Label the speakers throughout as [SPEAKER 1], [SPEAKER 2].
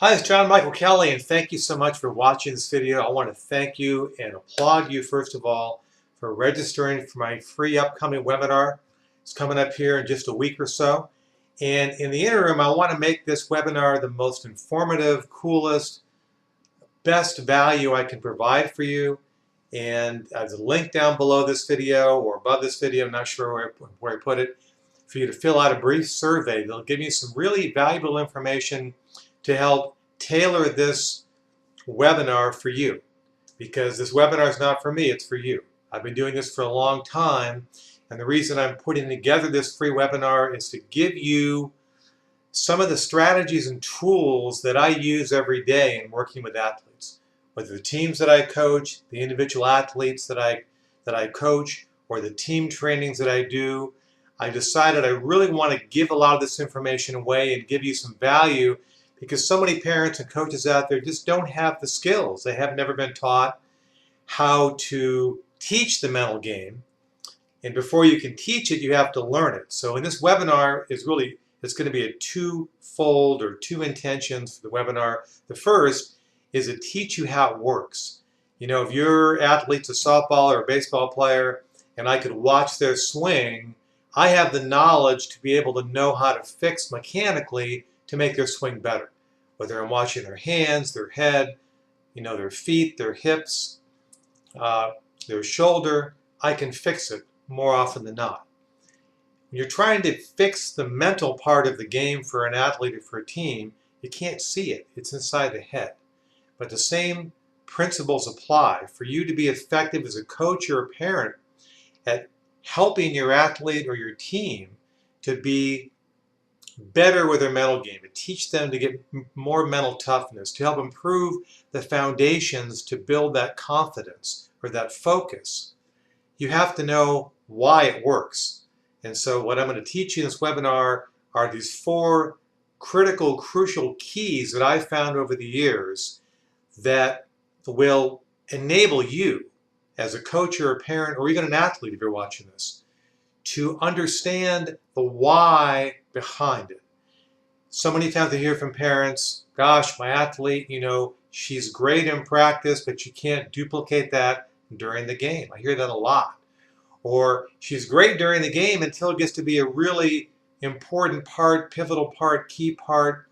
[SPEAKER 1] Hi, it's John Michael Kelly, and thank you so much for watching this video. I want to thank you and applaud you, first of all, for registering for my free upcoming webinar. It's coming up here in just a week or so. And in the interim, I want to make this webinar the most informative, coolest, best value I can provide for you. And there's a link down below this video or above this video, I'm not sure where I put it, for you to fill out a brief survey. They'll give you some really valuable information to help tailor this webinar for you, because this webinar is not for me, it's for you. I've been doing this for a long time, and the reason I'm putting together this free webinar is to give you some of the strategies and tools that I use every day in working with athletes, whether the teams that I coach, the individual athletes that I coach, or the team trainings that I do. I decided I really want to give a lot of this information away and give you some value, because so many parents and coaches out there just don't have the skills. They have never been taught how to teach the mental game. And before you can teach it, you have to learn it. So in this webinar it's going to be a twofold or two intentions for the webinar. The first is to teach you how it works. You know, if your athlete's a softball or a baseball player and I could watch their swing, I have the knowledge to be able to know how to fix mechanically to make their swing better. Whether I'm watching their hands, their head, you know, their feet, their hips, their shoulder, I can fix it more often than not. When you're trying to fix the mental part of the game for an athlete or for a team, you can't see it. It's inside the head. But the same principles apply. For you to be effective as a coach or a parent at helping your athlete or your team to be better with their mental game, to teach them to get more mental toughness, to help improve the foundations to build that confidence or that focus, you have to know why it works. And so what I'm going to teach you in this webinar are these four critical, crucial keys that I've found over the years that will enable you as a coach or a parent or even an athlete, if you're watching this, to understand the why behind it. So many times I hear from parents, gosh, my athlete, you know, she's great in practice, but she can't duplicate that during the game. I hear that a lot. Or she's great during the game until it gets to be a really important part, pivotal part, key part,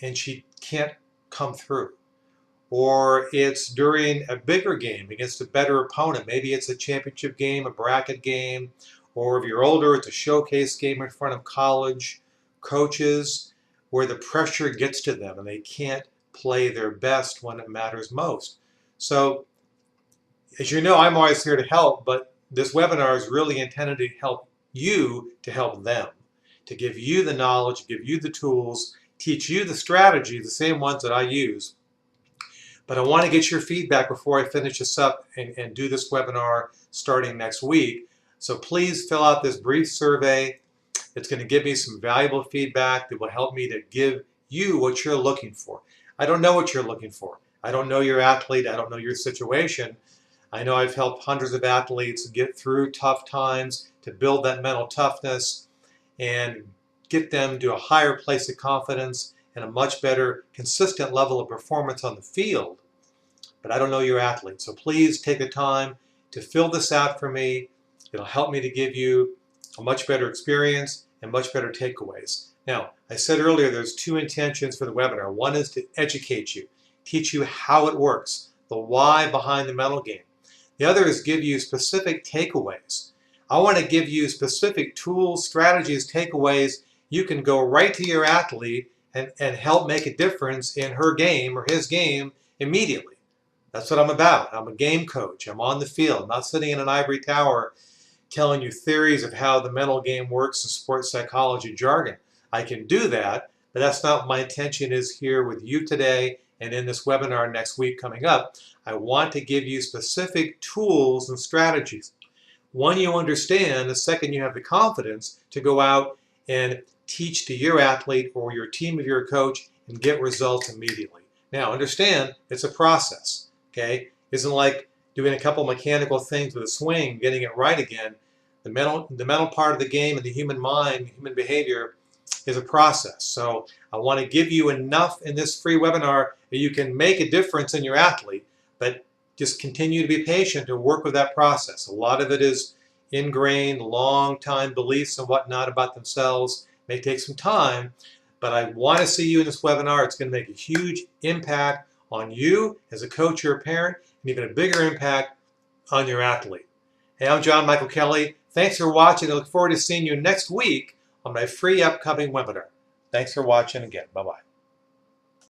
[SPEAKER 1] and she can't come through. Or it's during a bigger game against a better opponent. Maybe it's a championship game, a bracket game, or if you're older, it's a showcase game in front of college coaches where the pressure gets to them and they can't play their best when it matters most. So, as you know, I'm always here to help, but this webinar is really intended to help you to help them, to give you the knowledge, give you the tools, teach you the strategy, the same ones that I use. But I want to get your feedback before I finish this up and do this webinar starting next week. So please fill out this brief survey. It's going to give me some valuable feedback that will help me to give you what you're looking for. I don't know what you're looking for. I don't know your athlete. I don't know your situation. I know I've helped hundreds of athletes get through tough times to build that mental toughness and get them to a higher place of confidence and a much better consistent level of performance on the field. But I don't know your athlete. So please take the time to fill this out for me. It'll help me to give you a much better experience and much better takeaways. Now, I said earlier there's two intentions for the webinar. One is to educate you, teach you how it works, the why behind the mental game. The other is give you specific takeaways. I want to give you specific tools, strategies, takeaways. You can go right to your athlete and help make a difference in her game or his game immediately. That's what I'm about. I'm a game coach. I'm on the field. I'm not sitting in an ivory tower telling you theories of how the mental game works in sports psychology jargon. I can do that, but that's not what my intention is here with you today and in this webinar next week coming up. I want to give you specific tools and strategies. One you understand, the second you have the confidence to go out and teach to your athlete or your team if you're a coach and get results immediately. Now understand, it's a process, okay? Isn't like doing a couple mechanical things with a swing, getting it right again. The mental part of the game and the human mind, human behavior is a process. So I want to give you enough in this free webinar that you can make a difference in your athlete, but just continue to be patient and work with that process. A lot of it is ingrained, long-time beliefs and whatnot about themselves. It may take some time, but I want to see you in this webinar. It's going to make a huge impact on you as a coach or a parent, and even a bigger impact on your athlete. Hey, I'm John Michael Kelly. Thanks for watching. I look forward to seeing you next week on my free upcoming webinar. Thanks for watching again. Bye-bye.